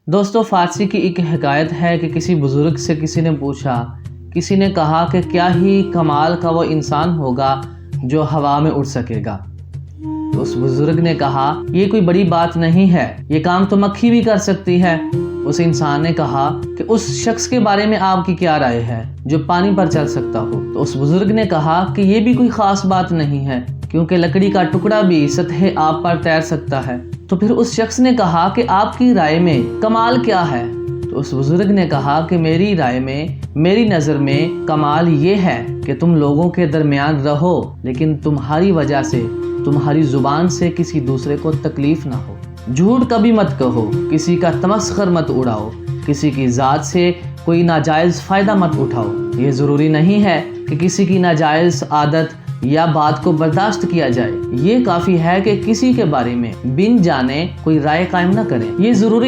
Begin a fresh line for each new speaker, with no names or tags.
دوستو، فارسی کی ایک حکایت ہے کہ کسی بزرگ سے کسی نے پوچھا، کسی نے کہا کہ کیا ہی کمال کا وہ انسان ہوگا جو ہوا میں اڑ سکے گا۔ تو اس بزرگ نے کہا، یہ کوئی بڑی بات نہیں ہے، یہ کام تو مکھی بھی کر سکتی ہے۔ اس انسان نے کہا کہ اس شخص کے بارے میں آپ کی کیا رائے ہے جو پانی پر چل سکتا ہو؟ تو اس بزرگ نے کہا کہ یہ بھی کوئی خاص بات نہیں ہے، کیونکہ لکڑی کا ٹکڑا بھی سطح آب پر تیر سکتا ہے۔ تو پھر اس شخص نے کہا کہ آپ کی رائے میں کمال کیا ہے؟ تو اس بزرگ نے کہا کہ میری رائے میں، میری نظر میں کمال یہ ہے کہ تم لوگوں کے درمیان رہو، لیکن تمہاری وجہ سے، تمہاری زبان سے کسی دوسرے کو تکلیف نہ ہو۔ جھوٹ کبھی مت کہو، کسی کا تمسخر مت اڑاؤ، کسی کی ذات سے کوئی ناجائز فائدہ مت اٹھاؤ۔ یہ ضروری نہیں ہے کہ کسی کی ناجائز عادت یا بات کو برداشت کیا جائے، یہ کافی ہے کہ کسی کے بارے میں بن جانے کوئی رائے قائم نہ کریں۔ یہ ضروری